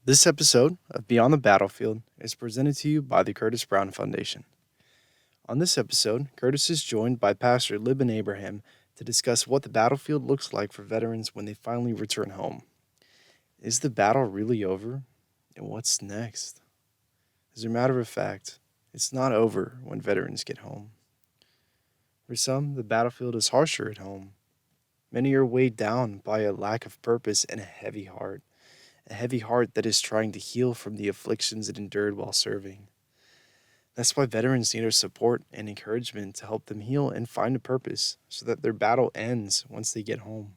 This episode of Beyond the Battlefield is presented to you by the Curtis Brown Foundation. On this episode, Curtis is joined by Pastor Libin to discuss what the battlefield looks like for veterans when they finally return home. Is the battle really over? And what's next? As a matter of fact, it's not over when veterans get home. For some, the battlefield is harsher at home. Many are weighed down by a lack of purpose and a heavy heart that is trying to heal from the afflictions it endured while serving. That's why veterans need our support and encouragement to help them heal and find a purpose so that their battle ends once they get home.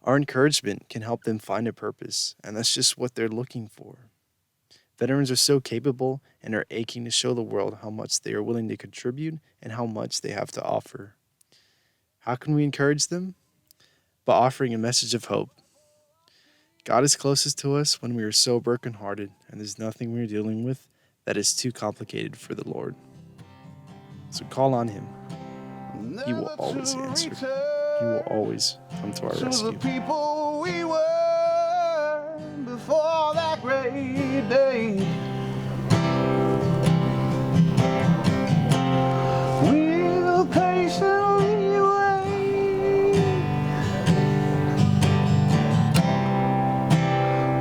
Our encouragement can help them find a purpose, and that's just what they're looking for. Veterans are so capable and are aching to show the world how much they are willing to contribute and how much they have to offer. How can we encourage them? By offering a message of hope. God is closest to us when we are so brokenhearted, and there's nothing we're dealing with that is too complicated for the Lord. So call on Him. He will always answer. He will always come to our rescue. The people we were before that great day. We'll patiently wait,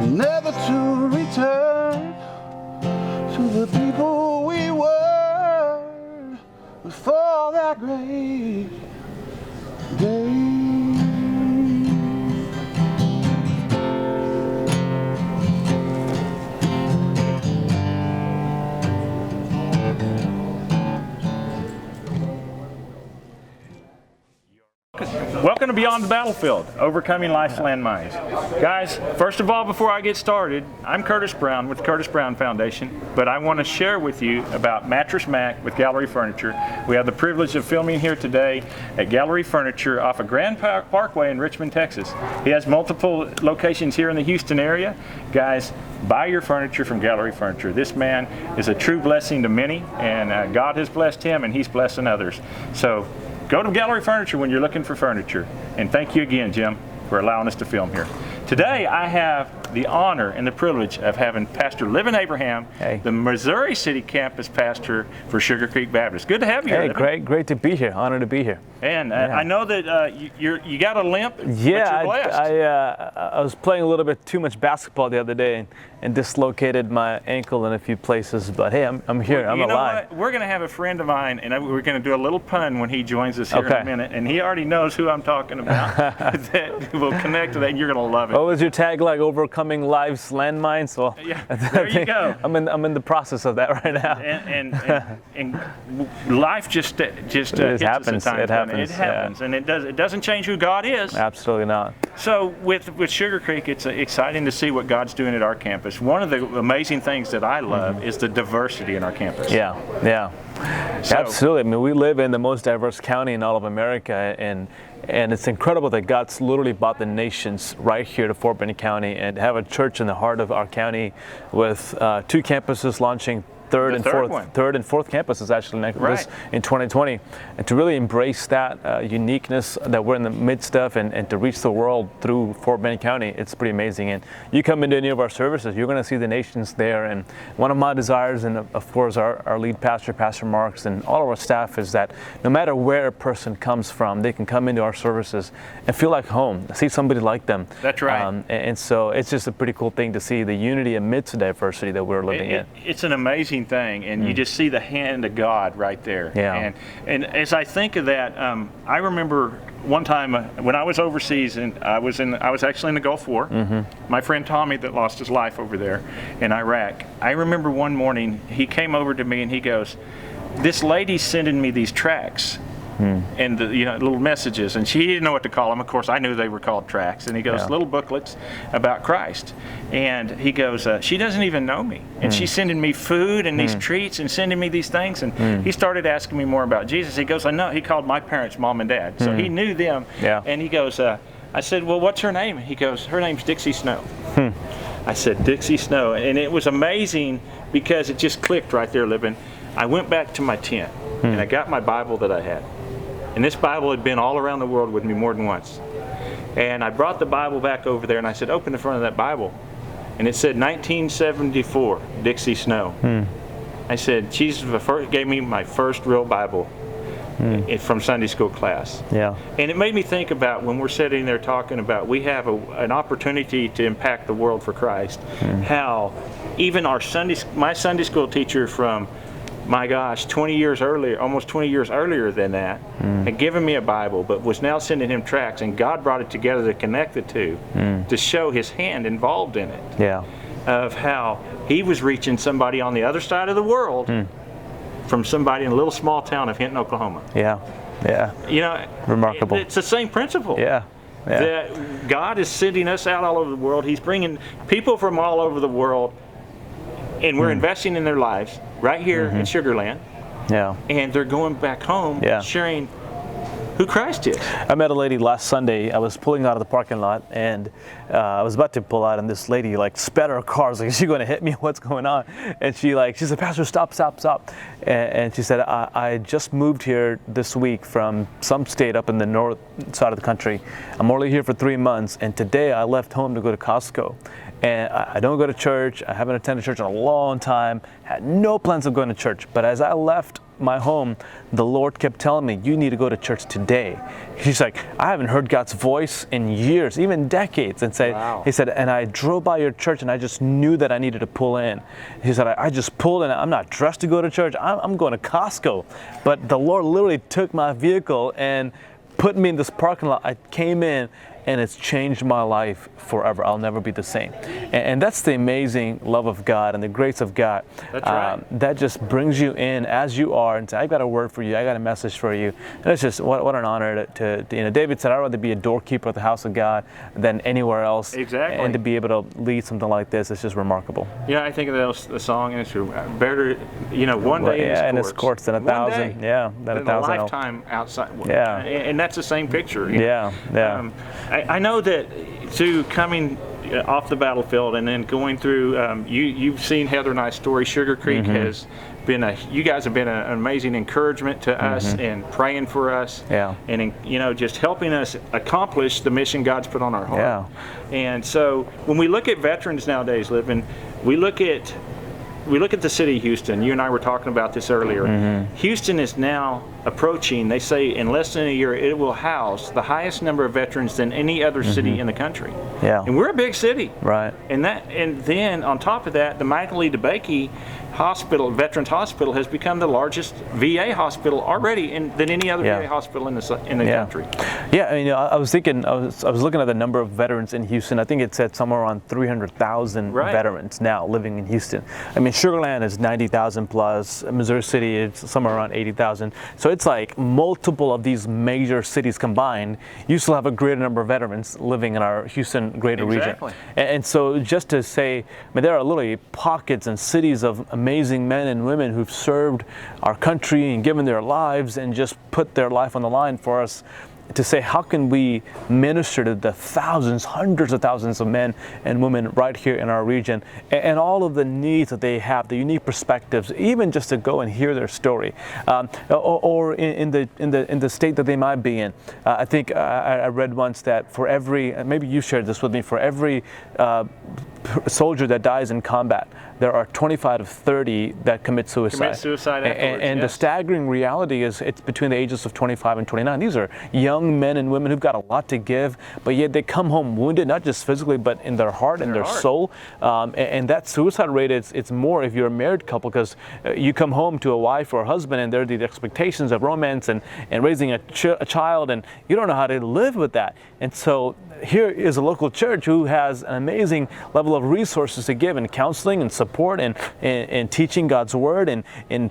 never to return to the people we were before that great day. Welcome to Beyond the Battlefield, Overcoming Life's Landmines. Guys, first of all, before I get started, I'm Curtis Brown with the Curtis Brown Foundation, but I want to share with you about Mattress Mac with Gallery Furniture. We have the privilege of filming here today at Gallery Furniture off of Grand Parkway in Richmond, Texas. He has multiple locations here in the Houston area. Guys, buy your furniture from Gallery Furniture. This man is a true blessing to many, and God has blessed him, and he's blessing others. So go to Gallery Furniture when you're looking for furniture. And thank you again, Jim, for allowing us to film here. Today, I have the honor and the privilege of having Pastor Libin, the Missouri City campus pastor for Sugar Creek Baptist. Good to have you here. Hey, great to be here. Honored to be here. And I know that you got a limp, but yeah, you're blessed. I was playing a little bit too much basketball the other day and dislocated my ankle in a few places. But hey, I'm here. I'm alive. Know what? We're going to have a friend of mine, and we're going to do a little pun when he joins us here in a minute. And he already knows who I'm talking about. That will connect to that, and you're going to love it. What was your tag like? Overcoming life's landmines? Well, yeah, there you go. I'm in the process of that right now. And life just hits happens. Us at times. It happens. It happens, and it doesn't change who God is. Absolutely not. So with Sugar Creek, it's exciting to see what God's doing at our campus. One of the amazing things that I love is the diversity in our campus. Yeah. So, absolutely. I mean, we live in the most diverse county in all of America, and it's incredible that God's literally brought the nations right here to Fort Benning County and have a church in the heart of our county with 2 campuses launching third and fourth campuses actually in 2020, and to really embrace that uniqueness that we're in the midst of and to reach the world through Fort Benning County, it's pretty amazing. And you come into any of our services, you're going to see the nations there. And one of my desires, and of course our lead pastor, Pastor Marks, and all of our staff, is that no matter where a person comes from, they can come into our services and feel like home, see somebody like them. That's right. And so it's just a pretty cool thing to see the unity amidst the diversity that we're living in. It's an amazing thing, and you just see the hand of God right there. Yeah. And as I think of that, I remember one time when I was overseas, and I was actually in the Gulf War. My friend Tommy that lost his life over there in Iraq. I remember one morning he came over to me and he goes, "This lady's sending me these tracts." And the, little messages, and she didn't know what to call them. Of course, I knew they were called tracts. And he goes, little booklets about Christ. And he goes, she doesn't even know me, and she's sending me food and these treats and sending me these things. And he started asking me more about Jesus. He goes, I know. He called my parents Mom and Dad, so he knew them. And he goes, I said, well, what's her name? He goes, her name's Dixie Snow. I said, Dixie Snow, and it was amazing because it just clicked right there, Libin. I went back to my tent and I got my Bible that I had. And this Bible had been all around the world with me more than once. And I brought the Bible back over there and I said, open the front of that Bible. and it said 1974, Dixie Snow. I said, Jesus gave me my first real Bible from Sunday school class. Yeah. And it made me think about when we're sitting there talking about we have an opportunity to impact the world for Christ, how even my Sunday school teacher from, my gosh, 20 years earlier, almost 20 years earlier than that, had given me a Bible, but was now sending him tracts, and God brought it together to connect the two, to show his hand involved in it. Yeah. Of how he was reaching somebody on the other side of the world from somebody in a little small town of Hinton, Oklahoma. Yeah. Yeah. You know, Remarkable. It's the same principle. Yeah. Yeah. That God is sending us out all over the world. He's bringing people from all over the world, and we're investing in their lives right here in Sugar Land. Yeah. And they're going back home sharing who Christ is. I met a lady last Sunday. I was pulling out of the parking lot, and I was about to pull out, and this lady like sped her car. I was like, is she going to hit me? What's going on? And she said, Pastor, stop. And she said, I just moved here this week from some state up in the north side of the country. I'm only here for 3 months, and today I left home to go to Costco. And I don't go to church. I haven't attended church in a long time. Had no plans of going to church. But as I left my home, the Lord kept telling me, you need to go to church today. She's like, I haven't heard God's voice in years, even decades. And he said, and I drove by your church and I just knew that I needed to pull in. He said, I just pulled in. I'm not dressed to go to church. I'm going to Costco. But the Lord literally took my vehicle and put me in this parking lot. I came in, and it's changed my life forever. I'll never be the same. And that's the amazing love of God and the grace of God. That's right. That just brings you in as you are and say, I've got a word for you. I got a message for you. And it's just, what an honor to David said, I'd rather be a doorkeeper at the house of God than anywhere else. Exactly. And to be able to lead something like this, it's just remarkable. Yeah, I think of the song, and it's better, one day in his courts than 1,000. Yeah, than 1,000. A lifetime outside. Yeah. And that's the same picture. Yeah. I know that through coming off the battlefield and then going through, you've seen Heather and I's story. Sugar Creek has been you guys have been an amazing encouragement to us and praying for us. Yeah. And just helping us accomplish the mission God's put on our heart. Yeah. And so when we look at veterans nowadays, Libin, we look at the city of Houston. You and I were talking about this earlier. Houston is now approaching, they say in less than a year, it will house the highest number of veterans than any other city in the country. Yeah. And we're a big city. Right. And then on top of that, the Michael E. DeBakey Hospital, Veterans Hospital, has become the largest VA hospital already than any other VA hospital in the country. Yeah, I was thinking, I was looking at the number of veterans in Houston. I think it said somewhere around 300,000 veterans now living in Houston. I mean, Sugar Land is 90,000 plus. Missouri City is somewhere around 80,000. So it's like multiple of these major cities combined. You still have a greater number of veterans living in our Houston greater region. And so just to say, there are literally pockets and cities of amazing men and women who've served our country and given their lives and just put their life on the line for us, to say, how can we minister to the thousands, hundreds of thousands of men and women right here in our region, and all of the needs that they have, the unique perspectives, even just to go and hear their story, or in the state that they might be in. I think I read once that for every, maybe you shared this with me, for every soldier that dies in combat, there are 25 to 30 that commit suicide. And the staggering reality is it's between the ages of 25 and 29. These are young men and women who've got a lot to give, but yet they come home wounded, not just physically, but in their heart and their soul. And that suicide rate, it's more if you're a married couple, because you come home to a wife or a husband and there are the expectations of romance and raising a child, and you don't know how to live with that. And so here is a local church who has an amazing level of resources to give in counseling and support and teaching God's word and in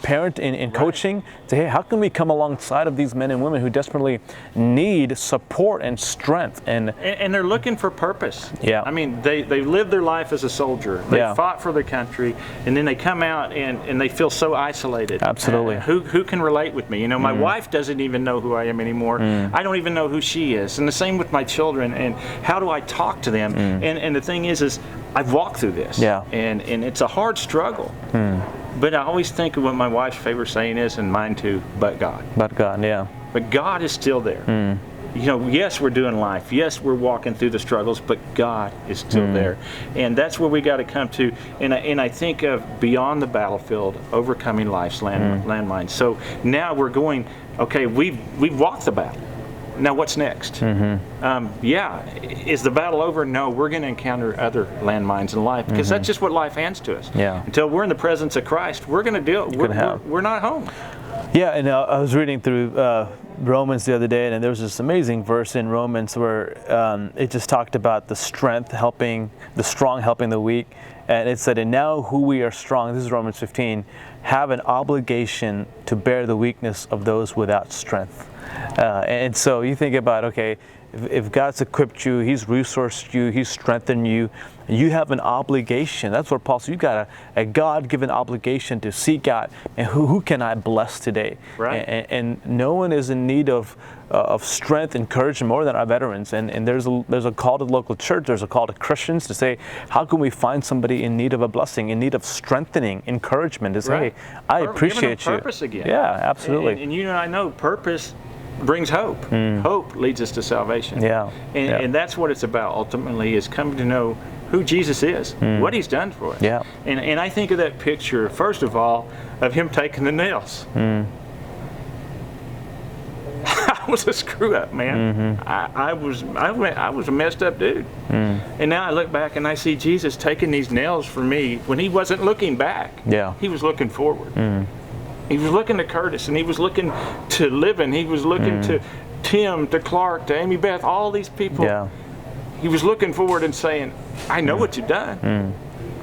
coaching. To, hey, how can we come alongside of these men and women who desperately need support and strength? And they're looking for purpose. Yeah. I mean, they live their life as a soldier. They fought for their country, and then they come out and they feel so isolated. Absolutely. Who can relate with me? My wife doesn't even know who I am anymore. I don't even know who she is. And the same with my children. And how do I talk to them? And the thing is I've walked through this. Yeah. And it's a hard struggle. But I always think of what my wife's favorite saying is, and mine too, but God. But God, yeah. But God is still there. yes, we're doing life. Yes, we're walking through the struggles, but God is still there. And that's where we got to come to. And I think of beyond the battlefield, overcoming life's landmines. So now we're going, okay, we've walked the battle. Now what's next? Is the battle over? No, we're going to encounter other landmines in life, because that's just what life hands to us. Yeah. Until we're in the presence of Christ, we're going to deal. We're not home. Yeah, and I was reading through Romans the other day, and there was this amazing verse in Romans where it just talked about the strong helping the weak, and it said, "And now who we are strong," this is Romans 15, "have an obligation to bear the weakness of those without strength." And so you think about, okay, if God's equipped you, He's resourced you, He's strengthened you, you have an obligation. That's what Paul said. You've got a God-given obligation to seek out, and who can I bless today? Right. And no one is in need of strength, encouragement more than our veterans. And there's a call to the local church. There's a call to Christians to say, how can we find somebody in need of a blessing, in need of strengthening, encouragement? To say, Right. hey, I appreciate Giving you. them purpose again. Yeah, absolutely. And I know purpose brings hope. Hope leads us to salvation. Yeah. And that's what it's about ultimately, is coming to know who Jesus is, what He's done for us. Yeah. And I think of that picture, first of all, of Him taking the nails. I was a screw up, man. I was a messed up dude. And now I look back and I see Jesus taking these nails for me when He wasn't looking back. Yeah. He was looking forward. He was looking to Curtis, and he was looking to Libin. He was looking to Tim, to Clark, to Amy Beth, all these people. Yeah. He was looking forward and saying, I know what you've done.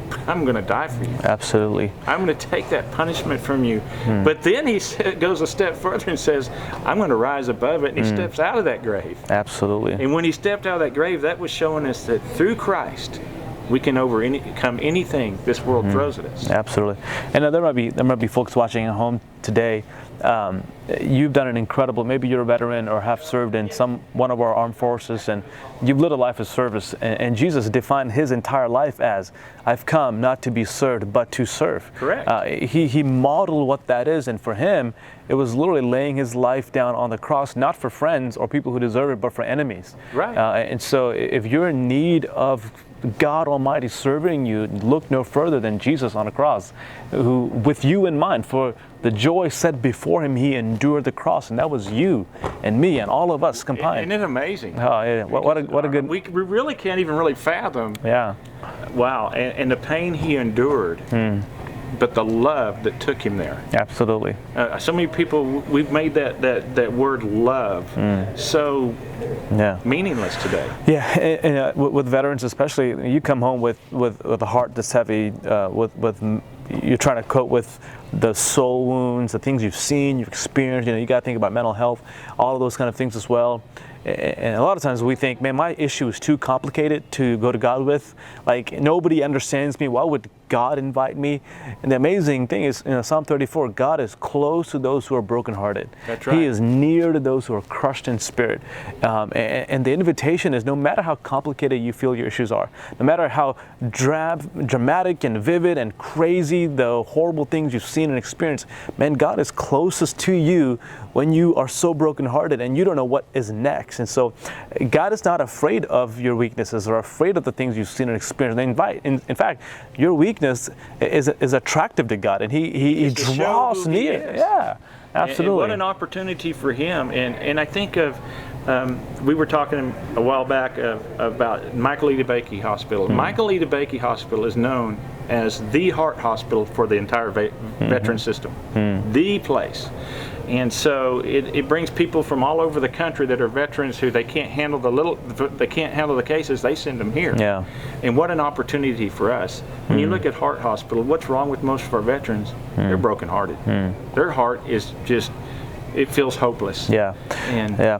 But I'm going to die for you. Absolutely. I'm going to take that punishment from you. But then He goes a step further and says, I'm going to rise above it. And He steps out of that grave. Absolutely. And when He stepped out of that grave, that was showing us that through Christ, we can overcome anything this world throws at us. Absolutely. And there might be folks watching at home today. You've done an incredible, maybe you're a veteran or have served in one of our armed forces, and you've lived a life of service. And Jesus defined His entire life as, I've come not to be served, but to serve. Correct. He modeled what that is, and for Him, it was literally laying His life down on the cross, not for friends or people who deserve it, but for enemies. Right. And so if you're in need of God Almighty serving you, look no further than Jesus on the cross, who, with you in mind, for the joy set before Him, He endured the cross, and that was you and me and all of us combined. Isn't it amazing? Oh, yeah. What a good. We really can't even really fathom. Yeah. Wow, and the pain He endured, but the love that took Him there. Absolutely. So many people, we've made that word love so meaningless today. Yeah, and with veterans especially, you come home with a heart that's heavy, with you're trying to cope with the soul wounds, the things you've seen, you've experienced. You got to think about mental health, all of those kind of things as well. And a lot of times we think, man, my issue is too complicated to go to God with. Like, nobody understands me. Why would God invite me? And the amazing thing is, Psalm 34, God is close to those who are brokenhearted. That's right. He is near to those who are crushed in spirit. And the invitation is, no matter how complicated you feel your issues are, no matter how dramatic and vivid and crazy the horrible things you've seen and experienced, man, God is closest to you when you are so brokenhearted and you don't know what is next. And so God is not afraid of your weaknesses or afraid of the things you've seen and experienced. In fact, your weakness is attractive to God, and He draws near. Yeah, absolutely. And what an opportunity for Him. And I think of, we were talking a while back about Michael E. DeBakey Hospital. Michael E. DeBakey Hospital is known as the heart hospital for the entire veteran system. The place. And so it brings people from all over the country that are veterans who they can't handle the cases. They send them here. Yeah. And what an opportunity for us. When you look at Heart Hospital, what's wrong with most of our veterans? They're brokenhearted. Their heart is just, it feels hopeless. Yeah. I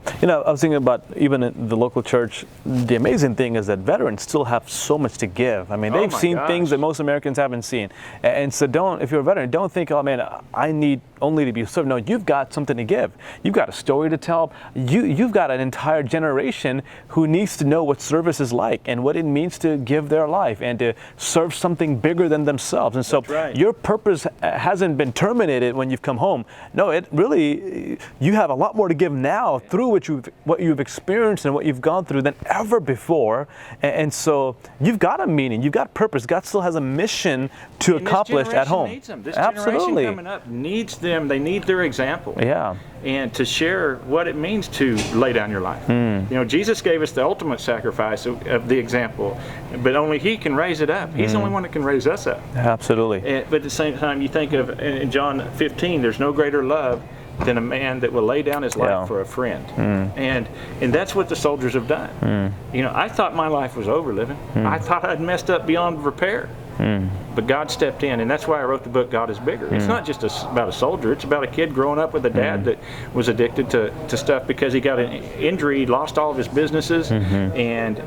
was thinking about even in the local church, the amazing thing is that veterans still have so much to give. I mean, they've seen things that most Americans haven't seen. And so if you're a veteran, don't think, oh man, I need only to be served. No, you've got something to give. You've got a story to tell. You've got an entire generation who needs to know what service is like and what it means to give their life and to serve something bigger than themselves. And so your purpose hasn't been terminated when you've come home. No, it really you have a lot more to give now through what you've experienced and what you've gone through than ever before. And so you've got a meaning, you've got purpose. God still has a mission to accomplish at home. Needs them. This Absolutely. generation coming up needs them. They need their example. Yeah. And to share what it means to lay down your life. You know, Jesus gave us the ultimate sacrifice of the example, but only He can raise it up. He's the only one that can raise us up. Absolutely. But at the same time, you think of in John 15, there's no greater love than a man that will lay down his life for a friend. And that's what the soldiers have done. You know, I thought my life was over, Libin. I thought I'd messed up beyond repair. But God stepped in, and that's why I wrote the book, God is Bigger. It's not just about a soldier. It's about a kid growing up with a dad that was addicted to stuff because he got an injury, lost all of his businesses, and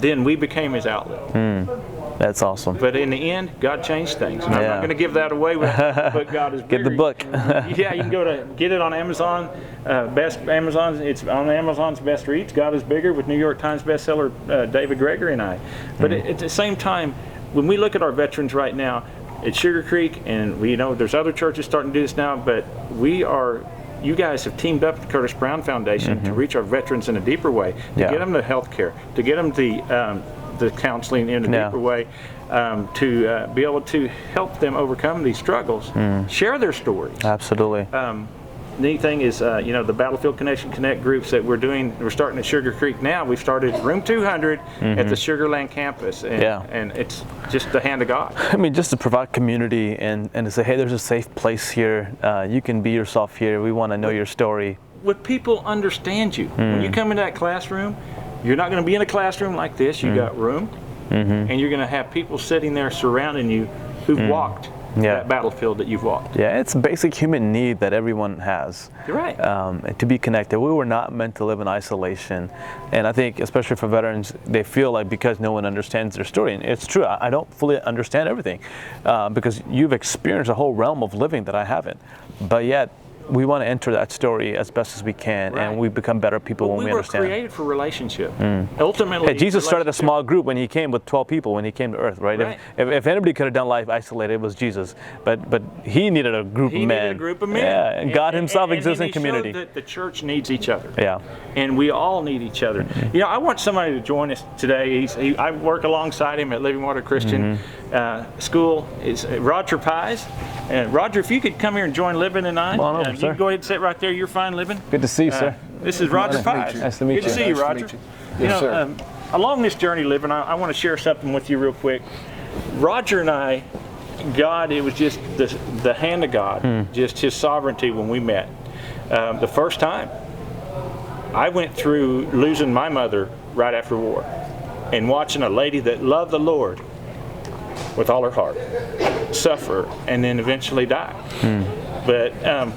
then we became his outlet. That's awesome. But in the end, God changed things. And I'm not going to give that away with but God is Bigger. Get the book. Yeah, you can go to get it on Amazon. It's on Amazon's Best Reads. God is Bigger with New York Times bestseller David Gregory and I. But at the same time, when we look at our veterans right now at Sugar Creek, and we know there's other churches starting to do this now, but you guys have teamed up with the Curtis Brown Foundation to reach our veterans in a deeper way, to get them the health care, to get them the counseling in a deeper way, to be able to help them overcome these struggles, share their stories. Absolutely. Neat thing is, you know, the Battlefield Connection Connect groups that we're starting at Sugar Creek now. We've started room 200 at the Sugar Land campus, and it's just the hand of God. I mean, just to provide community and to say, hey, there's a safe place here. You can be yourself here. We want to know your story. Would people understand you? When you come into that classroom, you're not going to be in a classroom like this. You got room, and you're going to have people sitting there surrounding you who've walked that battlefield that you've walked. Yeah, it's a basic human need that everyone has. You're right. To be connected. We were not meant to live in isolation. And I think, especially for veterans, they feel like because no one understands their story. And it's true, I don't fully understand everything because you've experienced a whole realm of living that I haven't. But yet, we want to enter that story as best as we can, and we become better people when we understand. We were created for relationship. Ultimately, Jesus started a small group when He came with 12 people when He came to earth, right? If anybody could have done life isolated, it was Jesus. But He needed a group of men. He needed a group of men. Yeah, and God Himself exists in community. He showed that the church needs each other. Yeah. And we all need each other. You know, I want somebody to join us today. I work alongside him at Living Water Christian School. It's Rodger Paiz. Rodger, if you could come here and join Libin and I. Come on over, you sir. can go ahead and sit right there. You're fine, Libin. Good to see you, sir. This is Rodger Paiz. Nice to meet you. Good to see you, Rodger. Yes, sir. Along this journey, Libin, I want to share something with you real quick. Rodger and I, God, it was just the hand of God, just His sovereignty when we met. The first time, I went through losing my mother right after war and watching a lady that loved the Lord with all her heart suffer and then eventually die. But I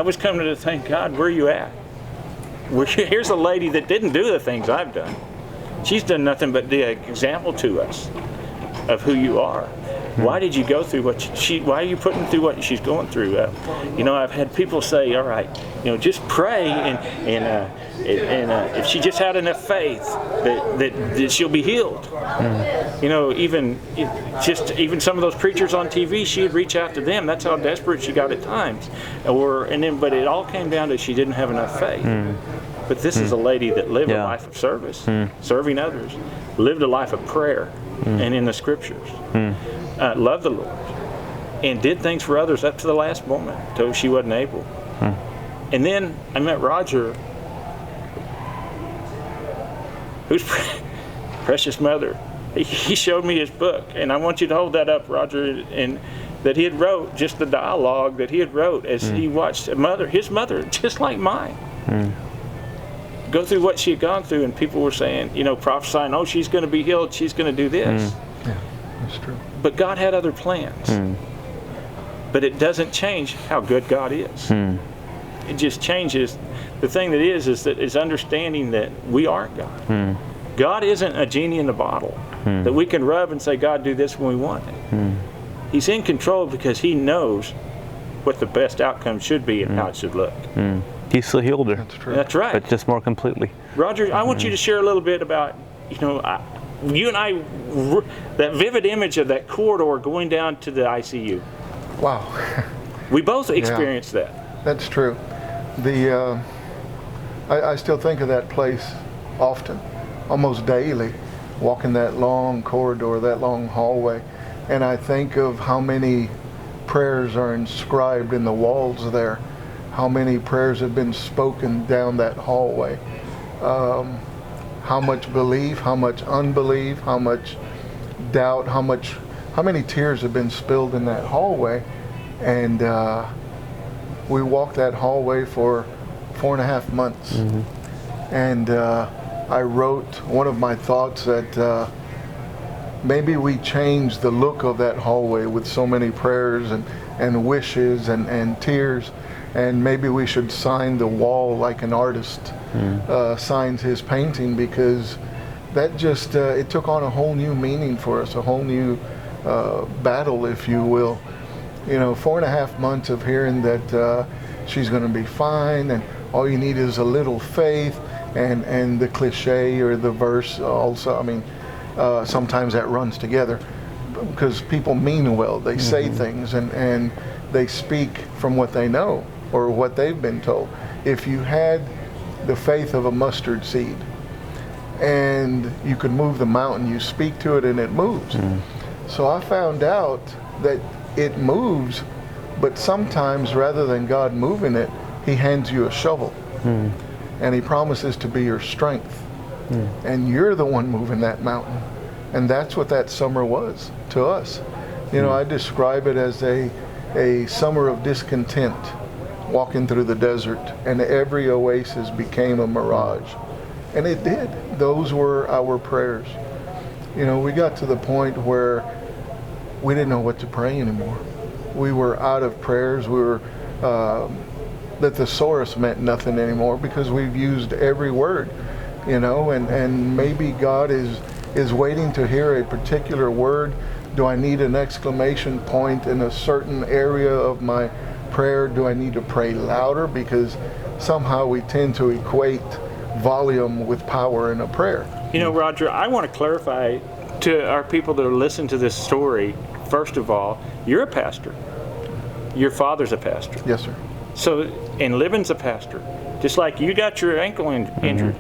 was coming to think, God, where are you at? Here's a lady that didn't do the things I've done. She's done nothing but be an example to us of who you are. Why did you go through what why are you putting through what she's going through? You know, I've had people say, all right, you know, just pray and if she just had enough faith that she'll be healed. You know, even some of those preachers on TV, she'd reach out to them. That's how desperate she got at times. But it all came down to she didn't have enough faith. But this is a lady that lived a life of service, serving others, lived a life of prayer and in the scriptures, loved the Lord, and did things for others up to the last moment till she wasn't able. And then I met Rodger, whose precious mother. He showed me his book, and I want you to hold that up, Rodger, and that he had wrote, just the dialogue that he had wrote as he watched his mother, just like mine, go through what she had gone through, and people were saying, you know, prophesying, oh, she's going to be healed, she's going to do this. Yeah, that's true. But God had other plans. But it doesn't change how good God is. It just changes. The thing that is understanding that we aren't God. God isn't a genie in a bottle that we can rub and say, God, do this when we want it. He's in control because He knows what the best outcome should be and how it should look. He still healed her. That's true. That's right. But just more completely. Rodger, I want you to share a little bit about, you know, you and I, that vivid image of that corridor going down to the ICU. Wow. We both experienced that. That's true. I still think of that place often, almost daily, walking that long corridor, that long hallway, and I think of how many prayers are inscribed in the walls there, how many prayers have been spoken down that hallway, how much belief, how much unbelief, how much doubt, how many tears have been spilled in that hallway. And we walked that hallway for 4.5 months. And I wrote one of my thoughts that maybe we changed the look of that hallway with so many prayers and wishes and tears, and maybe we should sign the wall like an artist signs his painting, because that just it took on a whole new meaning for us, a whole new battle, if you will. 4.5 months of hearing that she's going to be fine, and all you need is a little faith, and the cliche or the verse also. I mean, sometimes that runs together because people mean well. They say things and they speak from what they know or what they've been told. If you had the faith of a mustard seed and you could move the mountain, you speak to it and it moves. So I found out that it moves, but sometimes rather than God moving it, he hands you a shovel and he promises to be your strength, and you're the one moving that mountain. And that's what that summer was to us. I describe it as a summer of discontent, walking through the desert, and every oasis became a mirage. And it did. Those were our prayers. We got to the point where we didn't know what to pray anymore. We were out of prayers. We were, the thesaurus meant nothing anymore because we've used every word, and maybe God is waiting to hear a particular word. Do I need an exclamation point in a certain area of my prayer? Do I need to pray louder? Because somehow we tend to equate volume with power in a prayer. Rodger, I want to clarify to our people that are listening to this story. First of all, you're a pastor. Your father's a pastor. Yes, sir. So, and Libin's a pastor. Just like you got your ankle injured.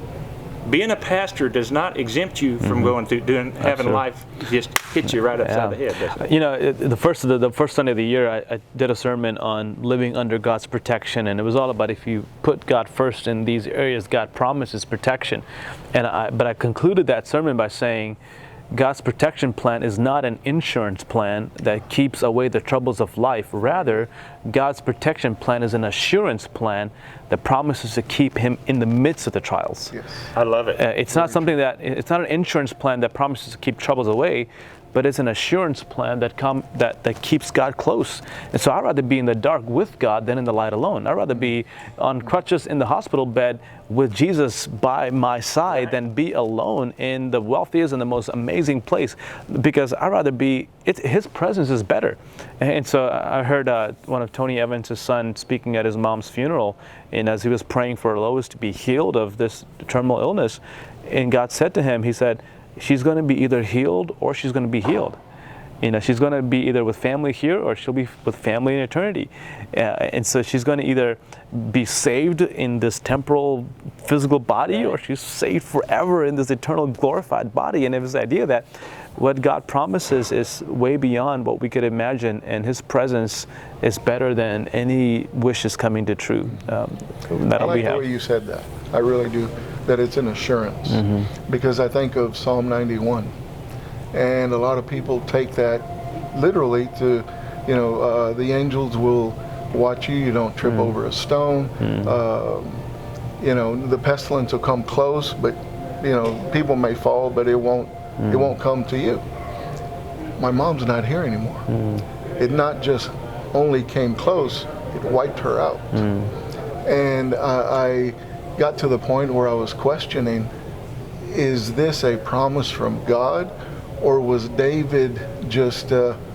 Being a pastor does not exempt you from going through having life just hit you right upside the head, does it? The first Sunday of the year, I did a sermon on living under God's protection, and it was all about if you put God first in these areas, God promises protection. But I concluded that sermon by saying, God's protection plan is not an insurance plan that keeps away the troubles of life. Rather, God's protection plan is an assurance plan that promises to keep him in the midst of the trials. Yes. I love it. It's not an insurance plan that promises to keep troubles away, but it's an assurance plan that keeps God close. And so I'd rather be in the dark with God than in the light alone. I'd rather be on crutches in the hospital bed with Jesus by my side than be alone in the wealthiest and the most amazing place, because I'd rather be, his presence is better. And so I heard one of Tony Evans' son speaking at his mom's funeral, and as he was praying for Lois to be healed of this terminal illness, and God said to him, he said, she's going to be either healed or she's going to be healed. She's going to be either with family here or she'll be with family in eternity. And so she's going to either be saved in this temporal physical body, or she's saved forever in this eternal glorified body. And it was the idea that what God promises is way beyond what we could imagine, and his presence is better than any wishes coming to true. I like the way you said that. I really do. That it's an assurance, because I think of Psalm 91, and a lot of people take that literally to, the angels will watch you. You don't trip over a stone. The pestilence will come close, but people may fall, but it won't come to you. My mom's not here anymore. It not just only came close, it wiped her out. And I got to the point where I was questioning, is this a promise from God, or was David just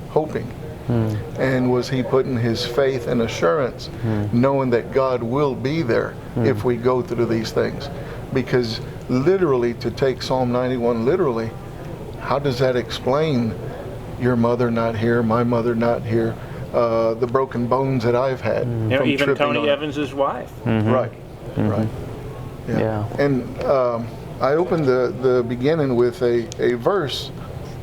hoping? And was he putting his faith and assurance, knowing that God will be there if we go through these things? Because literally, to take Psalm 91 literally, how does that explain your mother not here, my mother not here, the broken bones that I've had. You know, from even tripping Tony on it. Evans' wife. Right, right. Yeah. And I opened the beginning with a verse,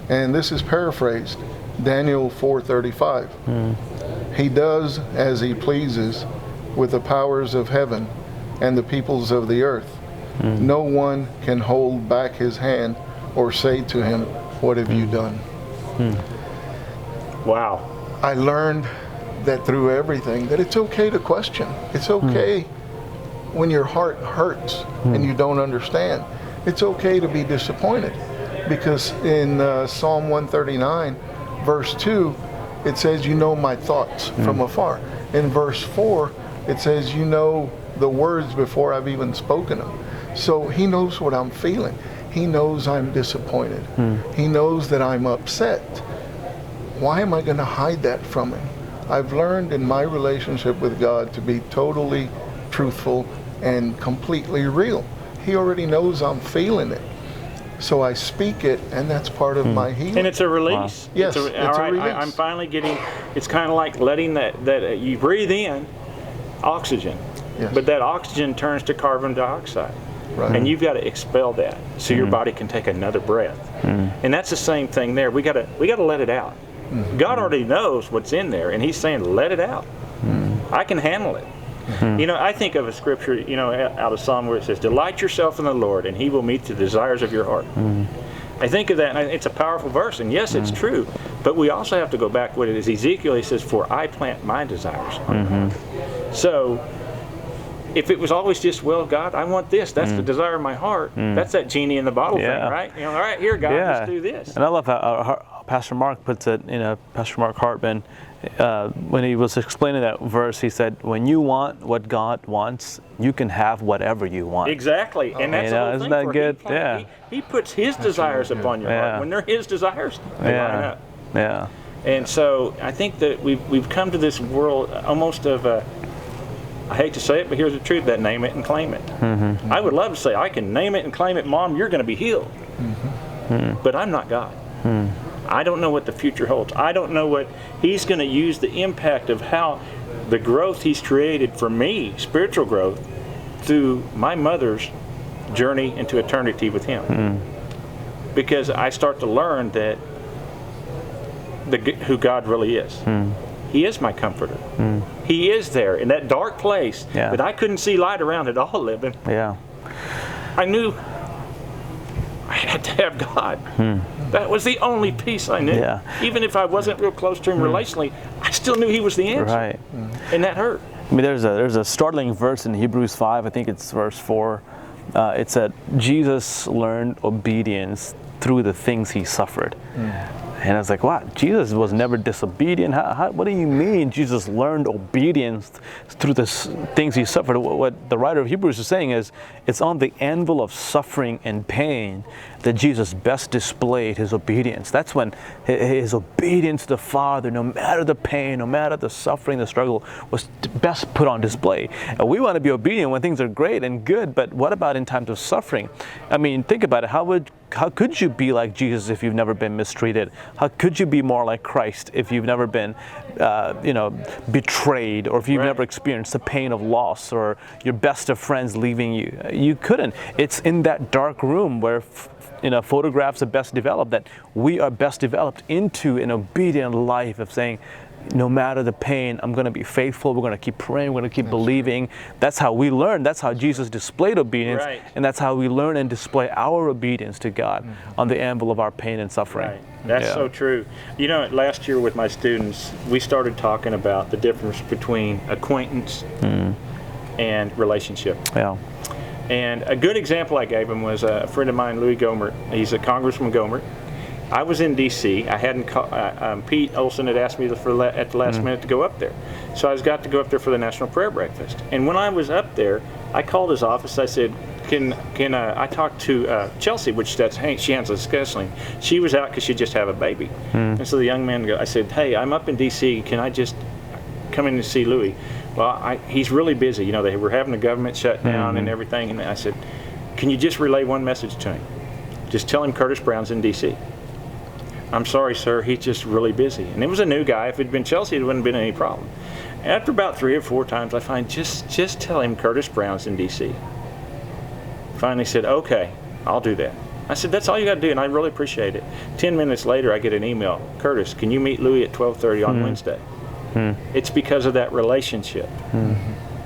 and this is paraphrased, Daniel 4:35. He does as he pleases with the powers of heaven and the peoples of the earth. No one can hold back his hand or say to him, what have you done? Wow. I learned that through everything, that it's okay to question. It's okay when your heart hurts and you don't understand. It's okay to be disappointed, because in Psalm 139, verse 2, it says, you know my thoughts from afar. In verse 4, it says, you know the words before I've even spoken them. So he knows what I'm feeling. He knows I'm disappointed. He knows that I'm upset. Why am I going to hide that from him? I've learned in my relationship with God to be totally truthful and completely real. He already knows I'm feeling it. So I speak it, and that's part of my healing. And it's a release. Wow. Yes, all it's a right, release. I'm finally getting, it's kind of like letting that you breathe in oxygen, Yes. but that oxygen turns to carbon dioxide. Right. And you've got to expel that so your body can take another breath. And that's the same thing there. We got to let it out. God already knows what's in there, and He's saying, let it out. I can handle it. You know, I think of a scripture, you know, out of Psalm where it says, delight yourself in the Lord, and He will meet the desires of your heart. I think of that, and it's a powerful verse, and yes, it's true, but we also have to go back what it is. Ezekiel, he says, for I plant my desires on your heart. So, if it was always just, well, God, I want this, that's the desire of my heart, that's that genie in the bottle thing, right? You know, all right, here, God, let's do this. And I love how Pastor Mark puts it, Pastor Mark Hartman, when he was explaining that verse, he said, when you want what God wants, you can have whatever you want. Exactly, and that's the whole isn't thing. that good? He puts His desires upon your heart. When they're His desires, they line up. Yeah. And so I think that we've come to this world almost of a, I hate to say it, but here's the truth, that name it and claim it. I would love to say, I can name it and claim it, Mom, you're going to be healed. But I'm not God. I don't know what the future holds. I don't know what He's going to use the impact of how the growth He's created for me, spiritual growth, through my mother's journey into eternity with Him. Because I start to learn that who God really is. He is my comforter. He is there in that dark place that I couldn't see light around at all, Libin. Yeah. I knew I had to have God. That was the only peace I knew. Yeah. Even if I wasn't real close to Him relationally, I still knew He was the answer. Right. And that hurt. I mean, there's a startling verse in Hebrews 5, I think it's verse 4. It said, Jesus learned obedience through the things He suffered. And I was like, wow, Jesus was never disobedient. What do you mean Jesus learned obedience through the things He suffered? What the writer of Hebrews is saying is, it's on the anvil of suffering and pain that Jesus best displayed His obedience. That's when His obedience to the Father, no matter the pain, no matter the suffering, the struggle, was best put on display. And we want to be obedient when things are great and good, but what about in times of suffering? I mean, think about it. How could you be like Jesus if you've never been mistreated? How could you be more like Christ if you've never been, betrayed, or if you've never experienced the pain of loss, or your best of friends leaving you? You couldn't. It's in that dark room where photographs are best developed, that we are best developed into an obedient life of saying, no matter the pain, I'm going to be faithful. We're going to keep praying. We're going to keep believing. That's how we learn. That's how Jesus displayed obedience. Right. And that's how we learn and display our obedience to God on the anvil of our pain and suffering. Right. That's so true. You know, last year with my students, we started talking about the difference between acquaintance and relationship. Yeah. And a good example I gave them was a friend of mine, Louis Gomert. He's a Congressman Gomert. I was in D.C. I hadn't Pete Olson had asked me at the last minute to go up there. So I got to go up there for the National Prayer Breakfast. And when I was up there, I called his office. I said, can I talk to Chelsea, which she handles scheduling. She was out because she just had a baby. And so the young man, I said, hey, I'm up in D.C. Can I just come in and see Louis? Well, he's really busy. You know, they were having a government shutdown and everything. And I said, can you just relay one message to him? Just tell him Curtis Brown's in D.C. I'm sorry, sir, he's just really busy. And it was a new guy. If it had been Chelsea, it wouldn't have been any problem. After about 3 or 4 times, I find just tell him Curtis Brown's in D.C. Finally said, okay, I'll do that. I said, that's all you got to do, and I really appreciate it. 10 minutes later, I get an email. Curtis, can you meet Louis at 12:30 on Wednesday? It's because of that relationship.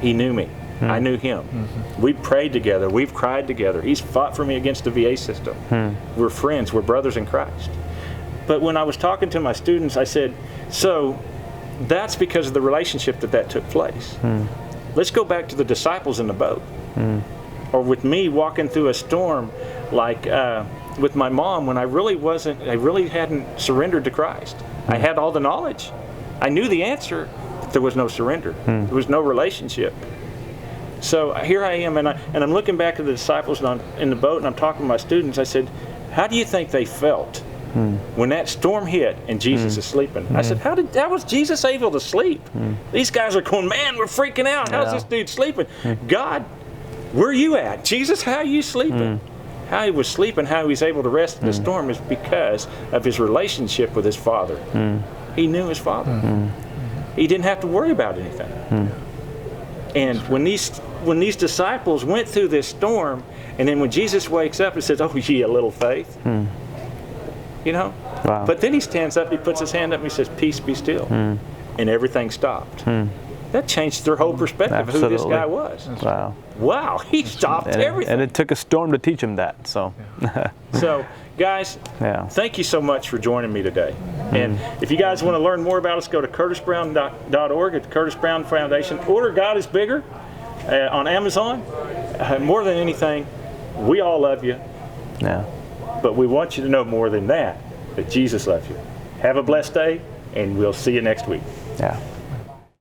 He knew me. I knew him. We prayed together. We've cried together. He's fought for me against the VA system. We're friends. We're brothers in Christ. But when I was talking to my students, I said, so that's because of the relationship that took place. Let's go back to the disciples in the boat. Or with me walking through a storm, like with my mom, when I really hadn't surrendered to Christ. I had all the knowledge. I knew the answer, but there was no surrender. There was no relationship. So here I am, and I'm looking back at the disciples in the boat, and I'm talking to my students. I said, how do you think they felt when that storm hit and Jesus is sleeping? I said, how was Jesus able to sleep? These guys are going, man, we're freaking out. How's this dude sleeping? God, where are you at? Jesus, how are you sleeping? How he was sleeping, how he was able to rest in the storm is because of his relationship with his Father. He knew his Father. He didn't have to worry about anything. And when these disciples went through this storm, and then when Jesus wakes up and says, oh, ye a little faith, you know? Wow. But then he stands up, he puts his hand up, and he says, peace, be still. And everything stopped. That changed their whole perspective of who this guy was. Wow. Wow, he stopped everything. And it took a storm to teach him that. So, So, guys, thank you so much for joining me today. And if you guys want to learn more about us, go to curtisbrown.org at the Curtis Brown Foundation. Order God is Bigger on Amazon. More than anything, we all love you. yeah. But we want you to know more than that Jesus loves you. Have a blessed day, and we'll see you next week. Yeah.